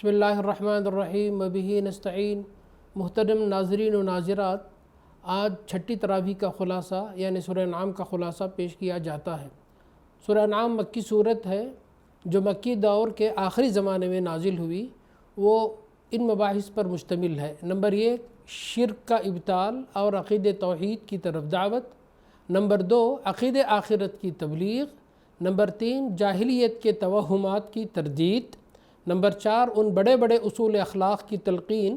بسم اللہ الرحمن الرحیم وبہ نستعین۔ محترم ناظرین و ناظرات، آج چھٹی تراویح کا خلاصہ یعنی سورہ انعام کا خلاصہ پیش کیا جاتا ہے۔ سورہ انعام مکی صورت ہے جو مکی دور کے آخری زمانے میں نازل ہوئی۔ وہ ان مباحث پر مشتمل ہے۔ نمبر 1، شرک کا ابطال اور عقید توحید کی طرف دعوت۔ نمبر 2، عقید آخرت کی تبلیغ۔ نمبر 3، جاہلیت کے توہمات کی تردید۔ نمبر 4، ان بڑے بڑے اصول اخلاق کی تلقین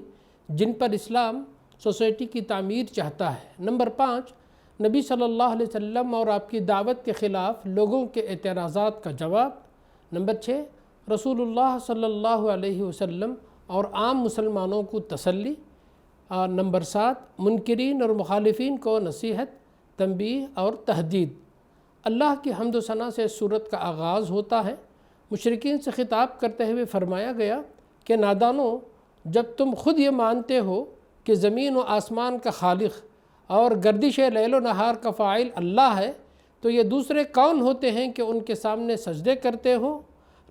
جن پر اسلام سوسائٹی کی تعمیر چاہتا ہے۔ نمبر 5، نبی صلی اللہ علیہ وسلم اور آپ کی دعوت کے خلاف لوگوں کے اعتراضات کا جواب۔ نمبر 6، رسول اللہ صلی اللہ علیہ وسلم اور عام مسلمانوں کو تسلی۔ اور نمبر 7، منکرین اور مخالفین کو نصیحت، تنبیہ اور تحدید۔ اللہ کی حمد و ثنا سے سورت کا آغاز ہوتا ہے۔ مشرکین سے خطاب کرتے ہوئے فرمایا گیا کہ نادانو، جب تم خود یہ مانتے ہو کہ زمین و آسمان کا خالق اور گردش لیل و نہار کا فاعل اللہ ہے، تو یہ دوسرے کون ہوتے ہیں کہ ان کے سامنے سجدے کرتے ہو،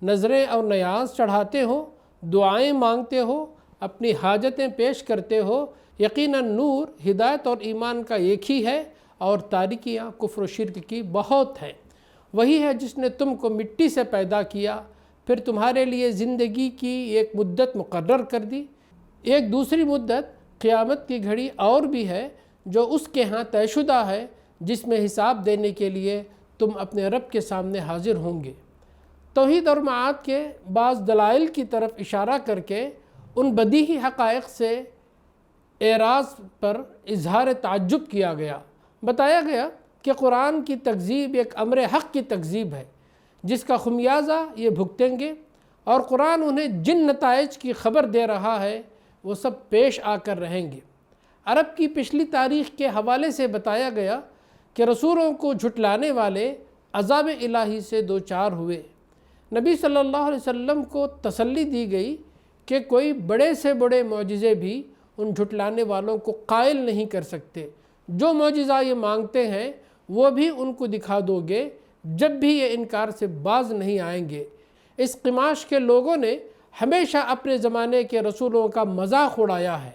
نظریں اور نیاز چڑھاتے ہو، دعائیں مانگتے ہو، اپنی حاجتیں پیش کرتے ہو؟ یقیناً نور، ہدایت اور ایمان کا ایک ہی ہے، اور تاریکیاں کفر و شرک کی بہت ہیں۔ وہی ہے جس نے تم کو مٹی سے پیدا کیا، پھر تمہارے لیے زندگی کی ایک مدت مقرر کر دی۔ ایک دوسری مدت قیامت کی گھڑی اور بھی ہے جو اس کے ہاں طے شدہ ہے، جس میں حساب دینے کے لیے تم اپنے رب کے سامنے حاضر ہوں گے۔ توحید اور معاد کے بعض دلائل کی طرف اشارہ کر کے ان بدیہی حقائق سے اعراض پر اظہار تعجب کیا گیا۔ بتایا گیا کہ قرآن کی تکذیب ایک امر حق کی تکذیب ہے جس کا خمیازہ یہ بھگتیں گے، اور قرآن انہیں جن نتائج کی خبر دے رہا ہے وہ سب پیش آ کر رہیں گے۔ عرب کی پچھلی تاریخ کے حوالے سے بتایا گیا کہ رسولوں کو جھٹلانے والے عذاب الہی سے دوچار ہوئے۔ نبی صلی اللہ علیہ وسلم کو تسلی دی گئی کہ کوئی بڑے سے بڑے معجزے بھی ان جھٹلانے والوں کو قائل نہیں کر سکتے۔ جو معجزہ یہ مانگتے ہیں وہ بھی ان کو دکھا دو گے، جب بھی یہ انکار سے باز نہیں آئیں گے۔ اس قماش کے لوگوں نے ہمیشہ اپنے زمانے کے رسولوں کا مذاق اڑایا ہے۔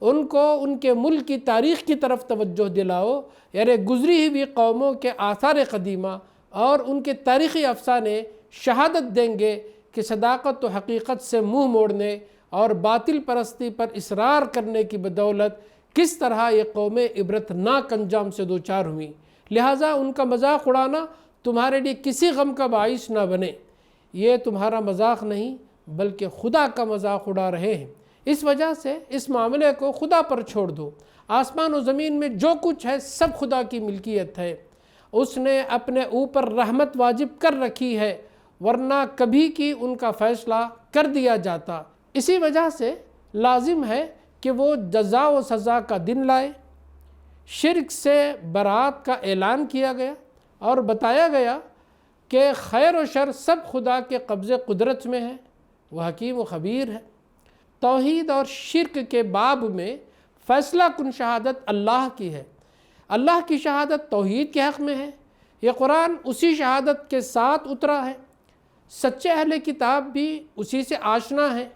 ان کو ان کے ملک کی تاریخ کی طرف توجہ دلاؤ، یعنی گزری ہوئی قوموں کے آثار قدیمہ اور ان کے تاریخی افسانے شہادت دیں گے کہ صداقت و حقیقت سے منہ موڑنے اور باطل پرستی پر اصرار کرنے کی بدولت کس طرح یہ قومیں عبرتناک انجام سے دوچار ہوئیں۔ لہٰذا ان کا مذاق اڑانا تمہارے لیے کسی غم کا باعث نہ بنے۔ یہ تمہارا مذاق نہیں بلکہ خدا کا مذاق اڑا رہے ہیں۔ اس وجہ سے اس معاملے کو خدا پر چھوڑ دو۔ آسمان و زمین میں جو کچھ ہے سب خدا کی ملکیت ہے۔ اس نے اپنے اوپر رحمت واجب کر رکھی ہے، ورنہ کبھی کی ان کا فیصلہ کر دیا جاتا۔ اسی وجہ سے لازم ہے کہ وہ جزا و سزا کا دن لائے۔ شرک سے برات کا اعلان کیا گیا اور بتایا گیا کہ خیر و شر سب خدا کے قبض قدرت میں ہے، وہ حکیم و خبیر ہے۔ توحید اور شرک کے باب میں فیصلہ کن شہادت اللہ کی ہے۔ اللہ کی شہادت توحید کے حق میں ہے۔ یہ قرآن اسی شہادت کے ساتھ اترا ہے۔ سچے اہل کتاب بھی اسی سے آشنا ہیں،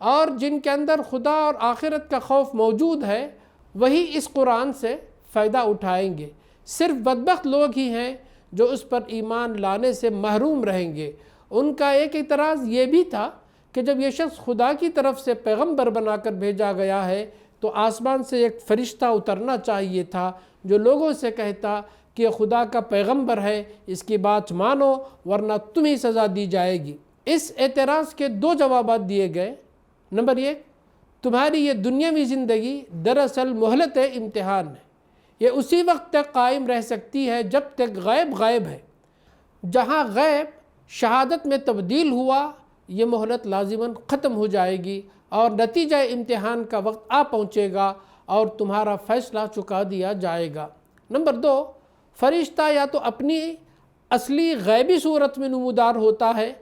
اور جن کے اندر خدا اور آخرت کا خوف موجود ہے وہی اس قرآن سے فائدہ اٹھائیں گے۔ صرف بدبخت لوگ ہی ہیں جو اس پر ایمان لانے سے محروم رہیں گے۔ ان کا ایک اعتراض یہ بھی تھا کہ جب یہ شخص خدا کی طرف سے پیغمبر بنا کر بھیجا گیا ہے تو آسمان سے ایک فرشتہ اترنا چاہیے تھا جو لوگوں سے کہتا کہ یہ خدا کا پیغمبر ہے، اس کی بات مانو ورنہ تمہیں سزا دی جائے گی۔ اس اعتراض کے دو جوابات دیے گئے۔ نمبر 1، تمہاری یہ دنیاوی زندگی دراصل مہلت امتحان ہے۔ یہ اسی وقت تک قائم رہ سکتی ہے جب تک غیب غائب ہے۔ جہاں غیب شہادت میں تبدیل ہوا، یہ مہلت لازماً ختم ہو جائے گی اور نتیجہ امتحان کا وقت آ پہنچے گا اور تمہارا فیصلہ چکا دیا جائے گا۔ نمبر 2، فرشتہ یا تو اپنی اصلی غیبی صورت میں نمودار ہوتا ہے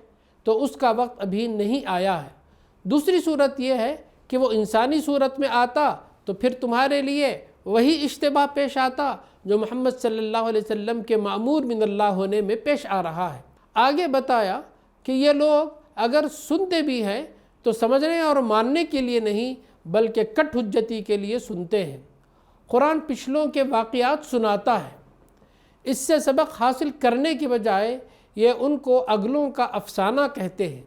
تو اس کا وقت ابھی نہیں آیا ہے۔ دوسری صورت یہ ہے کہ وہ انسانی صورت میں آتا تو پھر تمہارے لیے وہی اشتباہ پیش آتا جو محمد صلی اللہ علیہ وسلم کے مأمور من اللہ ہونے میں پیش آ رہا ہے۔ آگے بتایا کہ یہ لوگ اگر سنتے بھی ہیں تو سمجھنے اور ماننے کے لیے نہیں بلکہ کٹ حجتی کے لیے سنتے ہیں۔ قرآن پچھلوں کے واقعات سناتا ہے، اس سے سبق حاصل کرنے کی بجائے یہ ان کو اگلوں کا افسانہ کہتے ہیں۔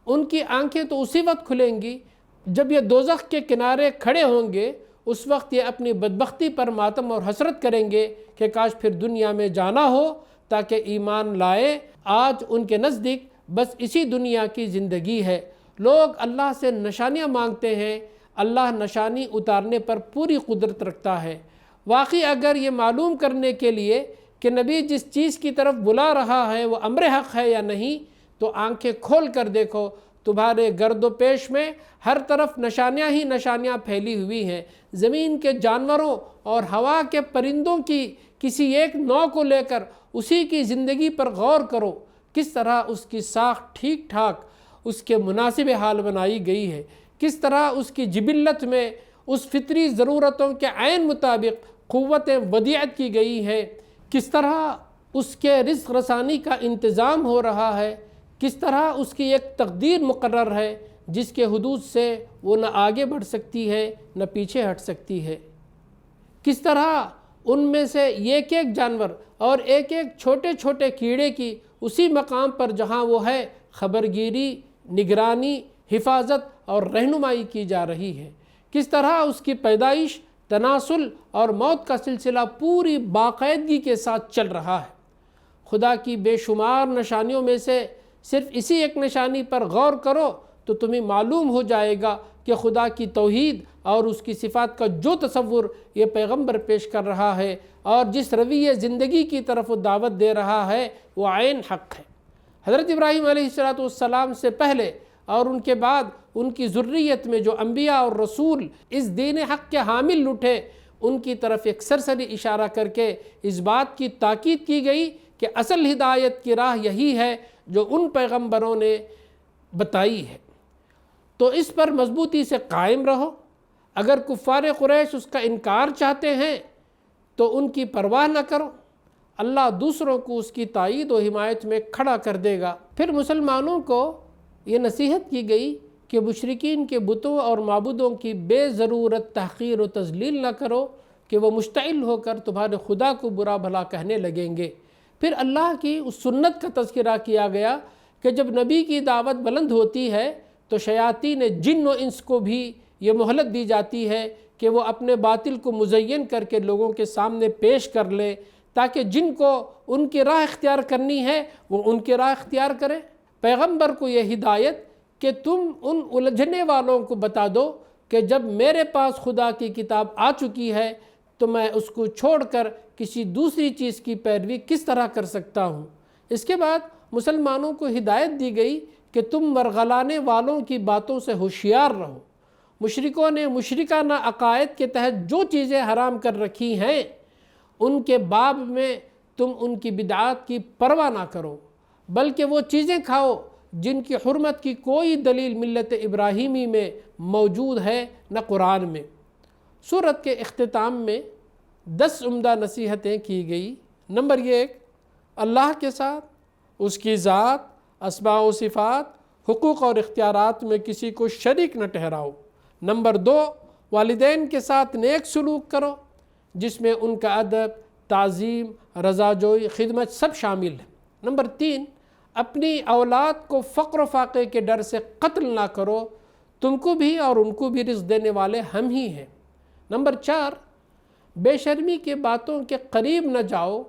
ان کی آنکھیں تو اسی وقت کھلیں گی جب یہ دوزخ کے کنارے کھڑے ہوں گے، اس وقت یہ اپنی بدبختی پر ماتم اور حسرت کریں گے کہ کاش پھر دنیا میں جانا ہو تاکہ ایمان لائے۔ آج ان کے نزدیک بس اسی دنیا کی زندگی ہے۔ لوگ اللہ سے نشانیاں مانگتے ہیں، اللہ نشانی اتارنے پر پوری قدرت رکھتا ہے۔ واقعی اگر یہ معلوم کرنے کے لیے کہ نبی جس چیز کی طرف بلا رہا ہے وہ امر حق ہے یا نہیں، تو آنکھیں کھول کر دیکھو، تمہارے گرد و پیش میں ہر طرف نشانیاں ہی نشانیاں پھیلی ہوئی ہیں۔ زمین کے جانوروں اور ہوا کے پرندوں کی کسی ایک نوع کو لے کر اسی کی زندگی پر غور کرو، کس طرح اس کی ساخت ٹھیک ٹھاک اس کے مناسب حال بنائی گئی ہے، کس طرح اس کی جبلت میں اس فطری ضرورتوں کے عین مطابق قوت ودیعت کی گئی ہے، کس طرح اس کے رزق رسانی کا انتظام ہو رہا ہے، کس طرح اس کی ایک تقدیر مقرر ہے جس کے حدود سے وہ نہ آگے بڑھ سکتی ہے نہ پیچھے ہٹ سکتی ہے، کس طرح ان میں سے ایک ایک جانور اور ایک ایک چھوٹے چھوٹے کیڑے کی اسی مقام پر جہاں وہ ہے خبرگیری، نگرانی، حفاظت اور رہنمائی کی جا رہی ہے، کس طرح اس کی پیدائش، تناسل اور موت کا سلسلہ پوری باقاعدگی کے ساتھ چل رہا ہے۔ خدا کی بے شمار نشانیوں میں سے صرف اسی ایک نشانی پر غور کرو تو تمہیں معلوم ہو جائے گا کہ خدا کی توحید اور اس کی صفات کا جو تصور یہ پیغمبر پیش کر رہا ہے اور جس رویہ زندگی کی طرف وہ دعوت دے رہا ہے وہ عین حق ہے۔ حضرت ابراہیم علیہ السلام سے پہلے اور ان کے بعد ان کی ذریت میں جو انبیاء اور رسول اس دین حق کے حامل اٹھے، ان کی طرف ایک سرسری اشارہ کر کے اس بات کی تاکید کی گئی کہ اصل ہدایت کی راہ یہی ہے جو ان پیغمبروں نے بتائی ہے، تو اس پر مضبوطی سے قائم رہو۔ اگر کفار قریش اس کا انکار چاہتے ہیں تو ان کی پرواہ نہ کرو، اللہ دوسروں کو اس کی تائید و حمایت میں کھڑا کر دے گا۔ پھر مسلمانوں کو یہ نصیحت کی گئی کہ مشرکین کے بتوں اور معبودوں کی بے ضرورت تحقیر و تذلیل نہ کرو کہ وہ مشتعل ہو کر تمہارے خدا کو برا بھلا کہنے لگیں گے۔ پھر اللہ کی اس سنت کا تذکرہ کیا گیا کہ جب نبی کی دعوت بلند ہوتی ہے تو شیاطین جن و انس کو بھی یہ مہلت دی جاتی ہے کہ وہ اپنے باطل کو مزین کر کے لوگوں کے سامنے پیش کر لے تاکہ جن کو ان کی راہ اختیار کرنی ہے وہ ان کی راہ اختیار کرے۔ پیغمبر کو یہ ہدایت کہ تم ان الجھنے والوں کو بتا دو کہ جب میرے پاس خدا کی کتاب آ چکی ہے تو میں اس کو چھوڑ کر کسی دوسری چیز کی پیروی کس طرح کر سکتا ہوں۔ اس کے بعد مسلمانوں کو ہدایت دی گئی کہ تم مرغلانے والوں کی باتوں سے ہوشیار رہو۔ مشرکوں نے مشرکانہ عقائد کے تحت جو چیزیں حرام کر رکھی ہیں ان کے باب میں تم ان کی بدعات کی پرواہ نہ کرو، بلکہ وہ چیزیں کھاؤ جن کی حرمت کی کوئی دلیل ملت ابراہیمی میں موجود ہے نہ قرآن میں۔ سورت کے اختتام میں 10 عمدہ نصیحتیں کی گئی۔ نمبر 1، اللہ کے ساتھ، اس کی ذات، اسماء و صفات، حقوق اور اختیارات میں کسی کو شریک نہ ٹھہراؤ۔ نمبر 2، والدین کے ساتھ نیک سلوک کرو جس میں ان کا ادب، تعظیم، رضا جوئی، خدمت سب شامل ہے۔ نمبر 3، اپنی اولاد کو فقر و فاقے کے ڈر سے قتل نہ کرو، تم کو بھی اور ان کو بھی رزق دینے والے ہم ہی ہیں۔ نمبر 4، بے شرمی کے باتوں کے قریب نہ جاؤ،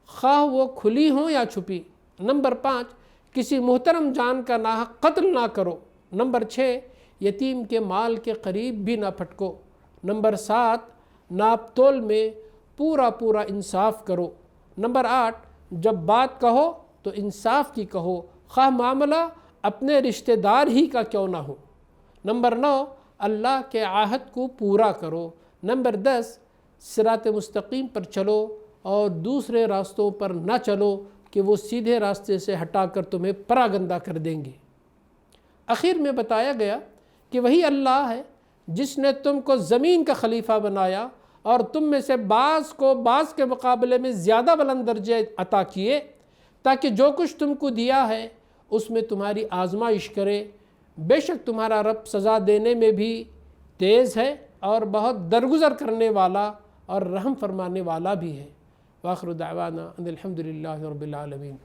خواہ وہ کھلی ہوں یا چھپی۔ نمبر 5، کسی محترم جان کا ناحق قتل نہ کرو۔ نمبر 6، یتیم کے مال کے قریب بھی نہ پھٹکو۔ نمبر 7، ناپ تول میں پورا انصاف کرو۔ نمبر 8، جب بات کہو تو انصاف کی کہو، خواہ معاملہ اپنے رشتہ دار ہی کا کیوں نہ ہو۔ نمبر 9، اللہ کے عہد کو پورا کرو۔ نمبر 10، صراط مستقیم پر چلو اور دوسرے راستوں پر نہ چلو کہ وہ سیدھے راستے سے ہٹا کر تمہیں پراگندہ کر دیں گے۔ آخر میں بتایا گیا کہ وہی اللہ ہے جس نے تم کو زمین کا خلیفہ بنایا اور تم میں سے بعض کو بعض کے مقابلے میں زیادہ بلند درجے عطا کیے تاکہ جو کچھ تم کو دیا ہے اس میں تمہاری آزمائش کرے، بے شک تمہارا رب سزا دینے میں بھی تیز ہے اور بہت درگزر کرنے والا اور رحم فرمانے والا بھی ہے۔ وآخر دعوانا ان الحمد للہ رب العالمین۔